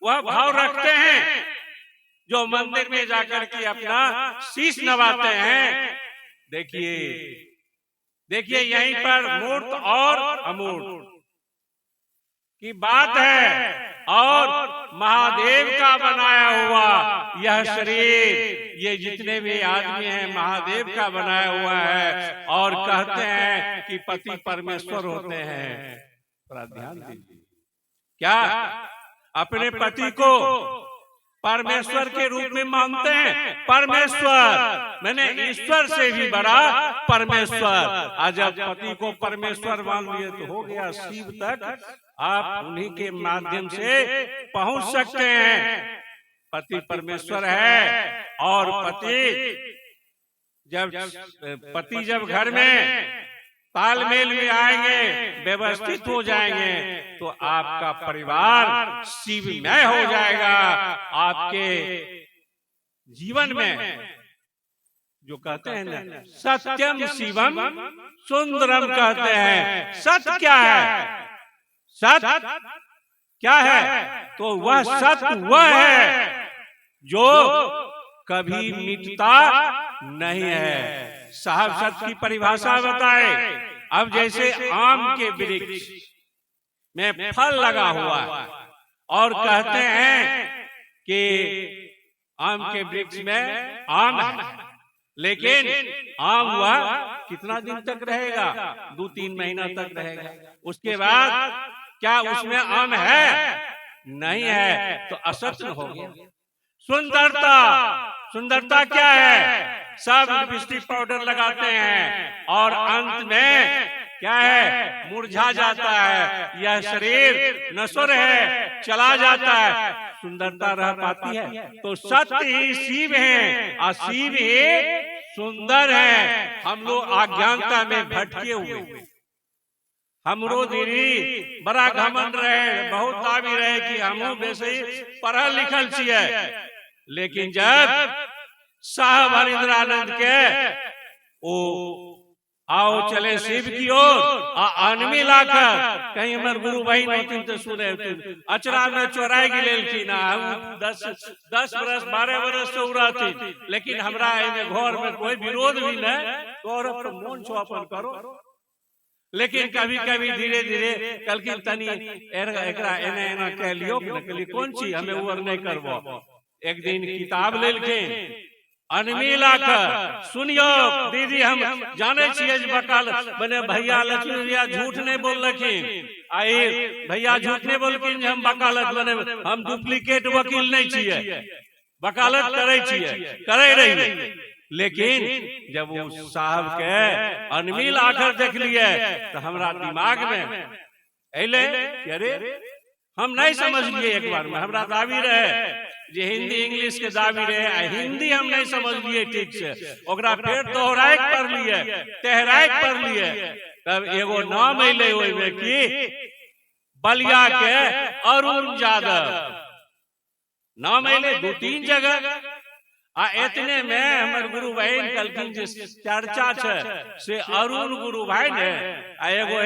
वह भाव रखते हैं जो मंदिर में जाकर के अपना शीश नवाते हैं। देखिए देखिए, यहीं पर मूर्त और अमूर्त की बात है। और महादेव का बनाया हुआ यह शरीर, ये जितने भी आदमी हैं महादेव का बनाया हुआ है। और कहते हैं कि पति परमेश्वर होते हैं। थोड़ा ध्यान दीजिए, क्या अपने पति को परमेश्वर के रूप में मानते हैं? परमेश्वर मैंने ईश्वर से भी बड़ा परमेश्वर। आज जब पति को परमेश्वर मान लिए तो हो गया, शिव तक आप उन्हीं के माध्यम से पहुंच सकते हैं। पति परमेश्वर है। और पति जब घर में तालमेल में आएंगे, व्यवस्थित हो जाएंगे, तो आपका परिवार शिवमय हो जाएगा। आपके जीवन में जो कहते हैं ना, सत्यम शिवम सुंदरम कहते हैं। सत्य क्या है? सत्य क्या है? तो वह सत्य वह है जो कभी मिटता नहीं है। साहब सत्य की परिभाषा बताए। अब जैसे आम के वृक्ष में फल लगा हुआ है और कहते हैं कि आम के वृक्ष में आम है, लेकिन आम वह कितना दिन तक रहेगा? 2-3 महीना तक रहेगा। उसके बाद क्या उसमें आम है? नहीं है, तो असत्य हो गया। सुंदरता, सुंदरता क्या है? सब लिपस्टिक पाउडर लगाते हैं और अंत में क्या है? मुरझा जाता है। यह शरीर नश्वर है, चला जाता है, सुंदरता रह पाती है? तो सत्य ही शिव है और शिव ही सुंदर है। हम लोग अज्ञानता में भटके हुए, हमरो दीदी बड़ा घमंड रहे, बहुत दावी रहे कि हमो वैसे पढ़ल लिखल छिए। लेकिन जब साहब हरिंद्रानंद के ओ आओ चले शिव की ओर आनमी लाकर कहीं हमारे गुरु भाई नौतिन तो सुने अचरा में चोराई की लेलखिन। 10 बरस 12 बरस से उड़ाती, लेकिन हमरा घर में कोई विरोध भी नहीं। तो मन छो अपन करो। लेकिन कभी कभी धीरे धीरे कल तनी एकरा एना एना कह लियो, कौन चीज हमें उर नहीं करबो। एक दिन किताब लेलखिन अनमी लाकर, सुनियो दीदी हम जाने छिए बकाल बने भैया लक्ष्मी भैया झूठ नहीं बोल रखिन। आई भैया झूठ नहीं बोलखिन, हम वकालत बने, हम डुप्लीकेट वकील नहीं छिए, वकालत करे छिए, करे रही। लेकिन जब वो साहब के अनमिल आकर देख लिए तो हमरा दिमाग में अले, अरे हम नहीं समझ लिए। एक बार में हमरा दावी रहे जे हिंदी इंग्लिश के दावी रहे, हिंदी हम नहीं समझ लिए ठीक से, ओकरा फिर दोहराए पढ़ लिए, तेहराए पढ़ लिए। तब एगो नाम अले ओइमे कि बलिया के अरुण यादव नाम अले 2-3 जगह। इतने में हमारे गुरु भाई कलखिन जे चर्चा छे से अरुण गुरु भाई ने एगो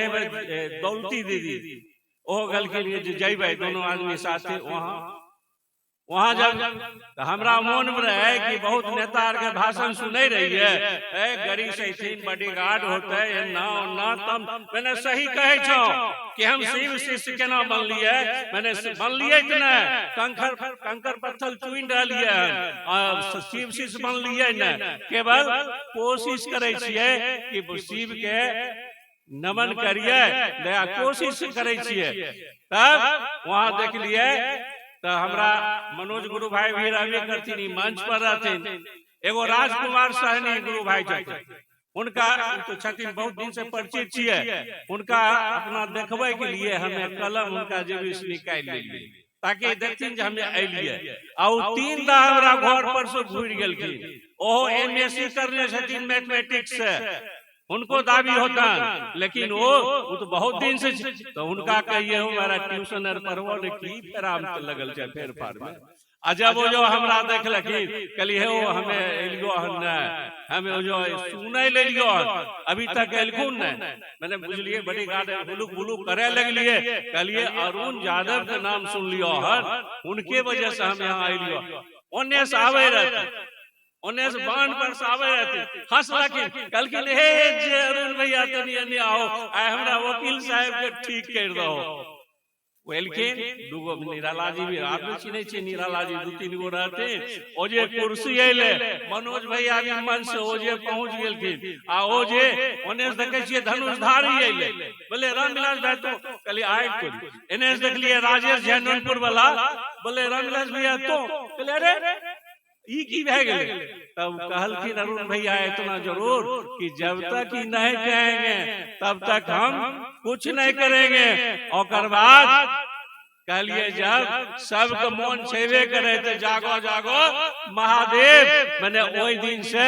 दौलती दीदी ओ गलखिन जे जइबै दोनों आदमी साथे वहाँ जब हमरा मन में रहे कि बहुत नेता के भाषण सुने रही है, गरीब से बॉडीगार्ड होते ना तम मैंने सही कहे छो कि हम शिव शिष्य केना बन लिए। मैंने बन लिए कि न कंकर पत्थर चुन डालिए, शिव शिष्य बन लिए न, केवल कोशिश करे छिए कि शिव के नमन करिए, दया कोशिश करे छिए। तब वहाँ देख लिए तो हमरा मनोज गुरु भाई भी रहबे करथिन, मंच पर रहथिन। एगो राजकुमार सहनी गुरु भाई छथिन, उनका तो छथिन बहुत दिन से परिचित छिए। उनका अपना देखबे के लिए हमें कलम उनका जेबी से निकाल लेलिए ताकि देखथिन जे हमें अइलिए। आ 3 दा हमरा घर पर से घुर गेलखिन। ओहो एमएससी करने छथिन मैथमेटिक्स से, उनको दावी होता, लेकिन वो तो बहुत दिन से तो उनका कहिए हमारा ट्यूशन पढ़वा की फेराम लगल छे फेर फार में। जब वो जो हमरा देखलखिन कहलिए हो हमें एलियो हन हमें वो जो सुनै ले लियो अभी तक एलखुन न मैंने बुझलिए बड़ी गार्ड बुलुक बुलुक करे लगलिए कहलिए अरुण यादव के नाम सुन लियो हन उनके वजह से हम यहाँ आइलियो ओने से आवे रहते ओने से बांध पर से आवे रहते हंस लखिन कहलखिन हे जे अरुण भैया तनी एने आओ आ हमरा वकील साहब के ठीक कर दो वेलखिन दुगो निराला जी भी आप चिन्है छी निराला जी दू तीन गो रहते ओ जे कुर्सी अइले मनोज भैया भी मन से ओ जे पहुंच गेलखिन आ ओ जे ओने से देखे छियै धनुषधारी अइले बोले रामविलास भाई तो कहली आइ तो एने से देखलिए राजेश जैनपुर वाला बोले रामविलास भैया तो कहले अरे ई की भए गेले तब कहलखिन अरुण भैया इतना जरूर कि जब तक ही नहीं कहेंगे तब तक हम कुछ नहीं करेंगे और बाद कहलिए जब सबके मन छेबे करे तो जागो जागो महादेव मैंने वही दिन से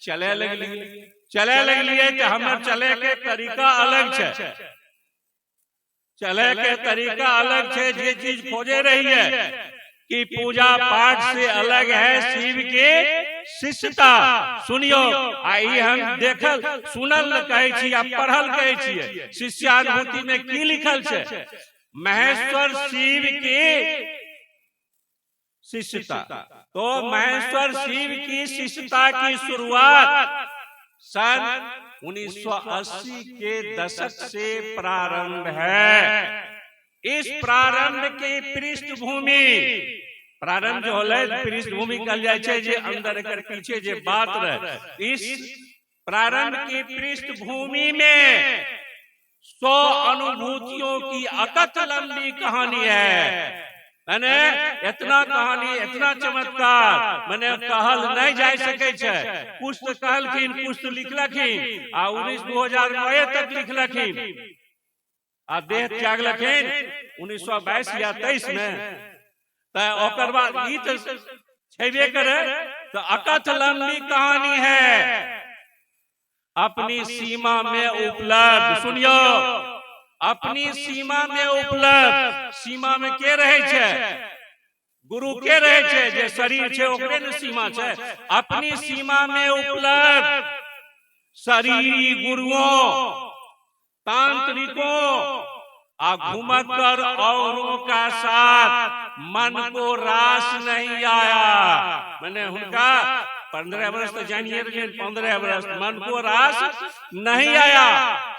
चले लगलिए तो हमारे चले के तरीका अलग छे चले के तरीका अलग छे जे चीज खोजे रही है कि पूजा पाठ से अलग है शिव के शिष्यता सुनियो आई हम देखल सुनल कहे छी आ पढ़ल कहे छी शिष्यानुभूति में की लिखल छे महेश्वर शिव की शिष्यता तो महेश्वर शिव की शिष्यता की शुरुआत सन 1980 के दशक से प्रारंभ है। इस प्रारंभ की पृष्ठभूमि प्रारंभ जो होले पृष्ठभूमि कहल जाय छे जे अंदर एकर पीछे जे बात रहे इस प्रारंभ की पृष्ठभूमि में 100 अनुभूतियों की अकथ लंबी कहानी है। मैंने इतना कहानी इतना चमत्कार मैंने कहल नहीं जा सके छे कुछ तो कहलखिन कुछ तो लिखलखिन आ 19-2009 तक लिखलखिन आ देह त्याग लखिन 1922 या 23 में ओकर बाद ई तो छेबे करे तो अकथ लंबी कहानी है अपनी सीमा में उपलब्ध सुनियो अपनी सीमा में उपलब्ध सीमा में के रहे छे गुरु के रहे छे जे शरीर छे ओकरे ने सीमा छे अपनी सीमा में उपलब्ध शरीरी गुरुओं तांत्रिकों आ घुमक्कर औरों का साथ मन को रास नहीं आया। मैंने उनका 15 वर्ष तो जानिए 15 वर्ष मन को रास नहीं आया।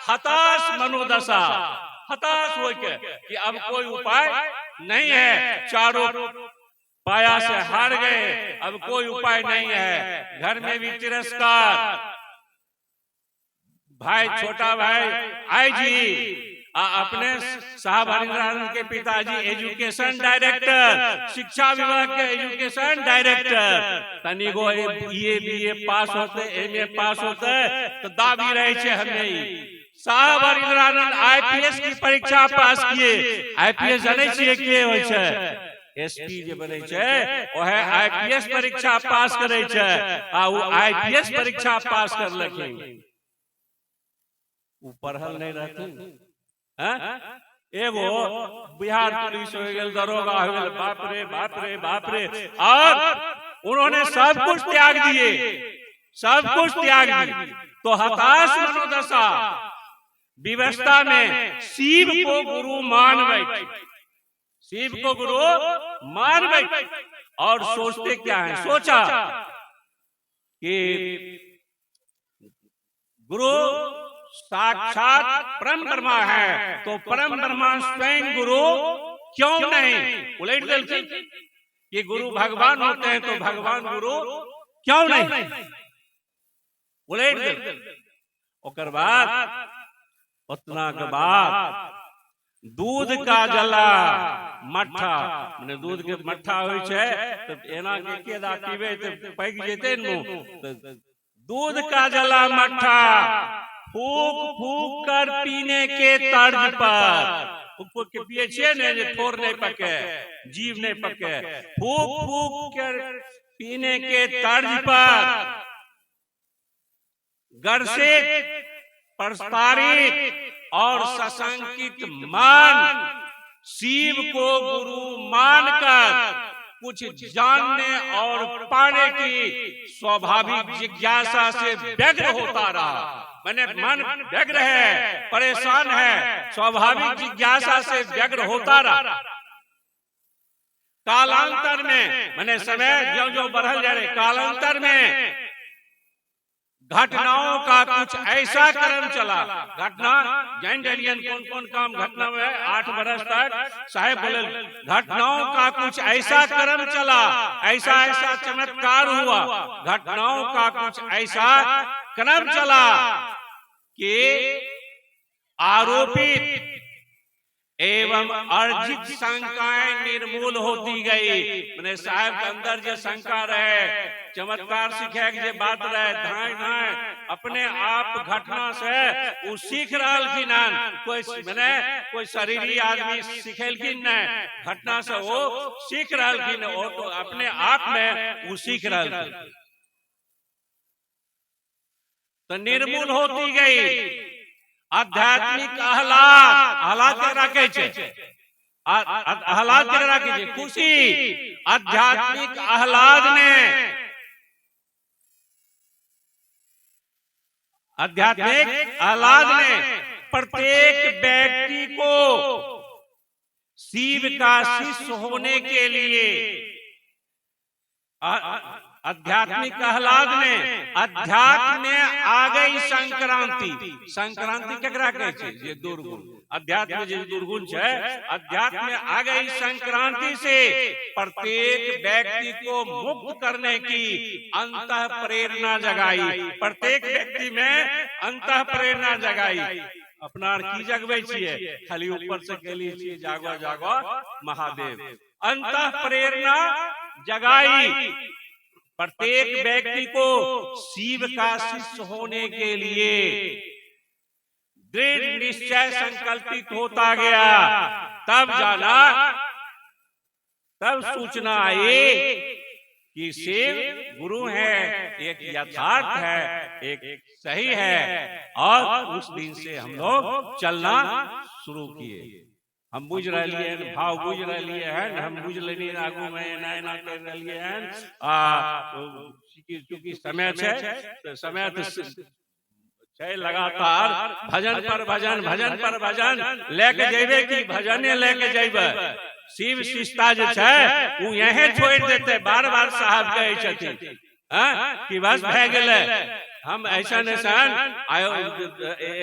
हताश मनोदशा हताश हो के कि अब कोई उपाय नहीं है चारों पाया से हार गए अब कोई उपाय नहीं है। घर में भी तिरस्कार भाई छोटा भाई आई जी अपने साहब हरिंद्रानंद के पिताजी एजुकेशन डायरेक्टर शिक्षा विभाग के एजुकेशन डायरेक्टर तनिगो ये बीए पास होते एमए पास होते तो दाबी रहे छे हमें साहब हरिंद्रानंद आईपीएस की परीक्षा पास किए आईपीएस जाने छिए के होय छे एसपी जे बने छे ओहे आईपीएस परीक्षा पास करे छे आ वो आईपीएस परीक्षा पास करलखिन उ पढ़ल नहीं रहथिन एगो बिहार पुलिस हो गए दरोगा हो गए बाप रे बाप रे बाप रे और उन्होंने सब कुछ त्याग दिए सब कुछ त्याग दिए तो हताश मनोदशा व्यवस्था में शिव को गुरु मान बैठे शिव को गुरु मान बैठे और सोचते क्या है सोचा कि गुरु साक्षात परम ब्रह्मा है तो परम ब्रह्मा स्वयं गुरु क्यों नहीं उलट गए कि गुरु भगवान होते हैं तो भगवान गुरु क्यों नहीं उलट गए। ओकर बाद उतना के बाद दूध का जला मट्ठा माने दूध के मट्ठा होय छे तो एना के दा पीबे तो पैग जेते न दूध का जला मट्ठा फूक फूक कर पीने के तर्ज पर फूक फूक के पिए छे ने जे ठोर नहीं पके जीव नहीं पके फूक फूक कर पीने के तर्ज पर गर्षित प्रस्तारित और सशंकित मान शिव को गुरु मानकर कुछ जानने और पाने की स्वाभाविक जिज्ञासा से व्यग्र होता रहा। मैंने मन व्यग्र है, परेशान है, स्वाभाविक जिज्ञासा से व्यग्र होता रहा। कालांतर में मैंने समय जो जो बढ़ल जा रहे, कालांतर में घटनाओं का कुछ ऐसा क्रम चला। घटना जैन डेलियन कौन कौन काम घटना में 8 बरस तक साहेब बोले, घटनाओं का कुछ ऐसा क्रम चला, ऐसा ऐसा चमत्कार हुआ, घटनाओं का कुछ ऐसा क्रम चला कि आरोपित एवं अर्जित शंकाएं निर्मूल होती गई। मैंने साहब के अंदर जो शंका रहे, चमत्कार सीखे के बात रहे, धाए धाए अपने आप घटना से वो सीख रहा कि नान कोई मैंने कोई शरीरी आदमी सीखेल कि नहीं, घटना से वो सीख रहा कि नहीं, वो तो अपने आप में वो सीख रहा। तो निर्मूल होती गई आध्यात्मिक आह्लाद के रखे छे, आह्लाद के रखे छे, खुशी आध्यात्मिक आह्लाद में, आध्यात्मिक आह्लाद में प्रत्येक व्यक्ति को शिव का शिष्य होने के लिए आध्यात्मिक आह्लाद में, अध्यात्म में आ गई संक्रांति। संक्रांति केकरा कहै छै? जे दुर्गुण अध्यात्म जे दुर्गुण छै, अध्यात्म में आ गई संक्रांति से प्रत्येक व्यक्ति को मुक्त करने की अंतः प्रेरणा जगाई। प्रत्येक व्यक्ति में अंतः प्रेरणा जगाई। अपना की जगबै छियै, खाली ऊपर से कहली छियै जागो जागो महादेव। अंतः प्रेरणा जगाई प्रत्येक व्यक्ति को शिव का शिष्य होने के लिए दृढ़ निश्चय संकल्पित होता गया। तब जाना, तब सूचना आई कि शिव गुरु है, एक यथार्थ है, एक सही है। और उस दिन से हम लोग चलना शुरू किए। हम बुझ रही है, भाव बुझ रही है, हम बुझ लेनी आगू में ना कर रही है। चूंकि समय छे, समय तो लगातार भजन पर भजन, भजन पर भजन लेके जेबे की भजने लेके जेबे। शिव शिष्टा जो छे वो यहीं छोड़ देते, बार बार साहब कहे छथिन कि बस भे गेले। हम ऐसा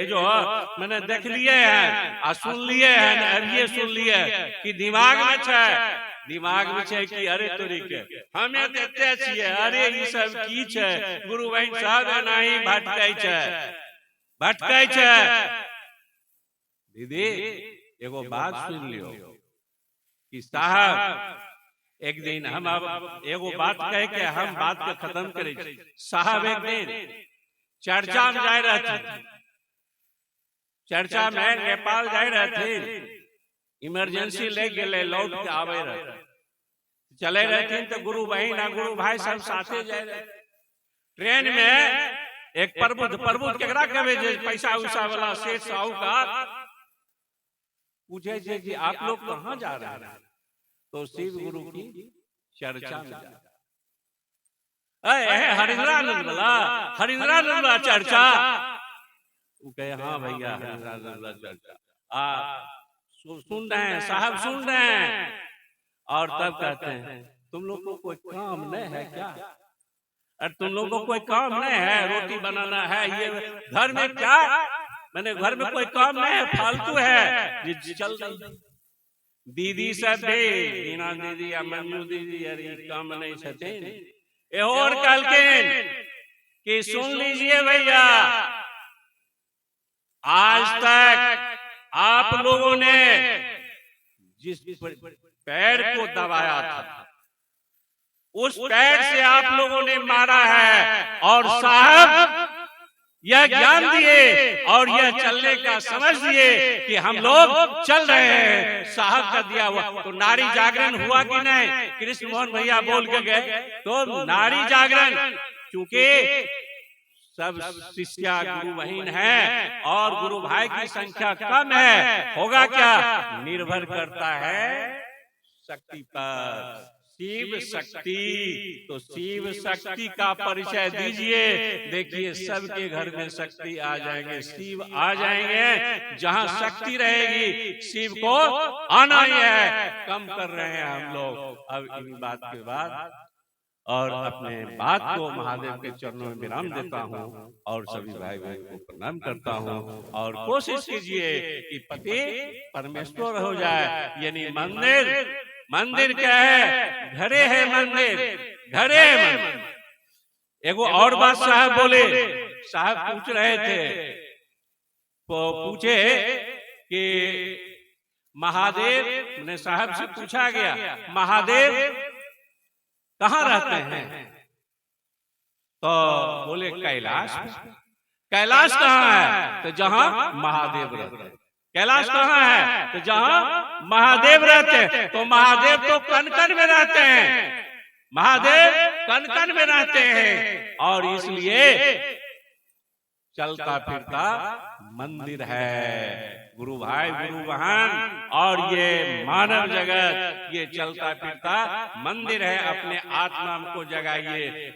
जो मैंने देख लिए हैं आ सुन लिए हैं, अब ये सुन लिए कि दिमाग में छे, दिमाग में छे कि अरे तोरी के हमें देते छिए, अरे ये सब की छे, गुरु बहन साहब नहीं भटकै छे, भटकै छे। दीदी एगो बात सुन लियो कि साहब एक दिन हम अब एगो बात कह के हम बात के खत्म करे छी। साहब एक दिन चर्चा में जाए रहते, चर्चा में नेपाल जाए रहते, इमरजेंसी ले गेले, लौट के आवे रहे, चले रहते तो गुरु बहन गुरु भाई सब साथे जाए रहे। ट्रेन में एक प्रबुद्ध, प्रबुद्ध केकरा कहबे जे पैसा उसा वाला सेठ साहूकार, पूछे जे कि आप लोग कहाँ जा रहे हैं? तो शिव गुरु की चर्चा में जा, हरिंद्रानंद वाला, हरिंद्रानंद वाला चर्चा। वो कहे हाँ भैया हरिंद्रानंद वाला चर्चा सुन रहे हैं, साहब सुन रहे हैं। और तब कहते हैं तुम लोग को कोई काम नहीं है क्या? अरे तुम लोगों को कोई काम नहीं है, रोटी बनाना है, ये घर में क्या, मैंने घर में कोई काम नहीं है, फालतू है चल रही। दीदी सब दीना दीदी या मन्नू दीदी अरे काम नहीं छथिन। और कहलकिन कि सुन लीजिए भैया, आज तक आप लोगों ने जिस पैर को दबाया था उस पैर से आप लोगों ने मारा है, और साहब यह ज्ञान दिए और यह चलने का समझ दिए कि हम लोग चल रहे हैं, साहब का दिया हुआ। तो नारी जागरण हुआ कि नहीं? कृष्ण मोहन भैया बोल के गए तो नारी जागरण, चूंकि सब शिष्या गुरु बहन है और गुरु भाई की संख्या कम है, होगा क्या? निर्भर करता है शक्ति पर, शिव शक्ति, तो शिव शक्ति का परिचय दीजिए। देखिए सबके घर में शक्ति आ जाएंगे, शिव आ जाएंगे। जहाँ शक्ति रहेगी शिव को आना ही है। कम कर रहे हैं हम लोग। अब इन बात के बाद और अपने बात को महादेव के चरणों में विराम देता हूँ और सभी भाई बहन को प्रणाम करता हूँ। और कोशिश कीजिए कि पति परमेश्वर हो जाए, यानी मंदिर, मंदिर क्या है? घरे है मंदिर, घरे है मंदिर। एगो और बात साहब बोले, साहब पूछ रहे थे, तो पूछे कि महादेव ने, साहब से पूछा गया महादेव कहाँ रहते हैं? तो बोले कैलाश। कैलाश कहाँ है? तो जहाँ महादेव रहते हैं। कैलाश कहाँ है? तो जहाँ महादेव रहते हैं। तो महादेव तो कण-कण में रहते हैं, महादेव कण-कण में रहते हैं, और इसलिए चलता फिरता मंदिर है। गुरु भाई, गुरु बहन, और ये मानव जगत, ये चलता फिरता मंदिर है। अपने आत्मा को जगाइए।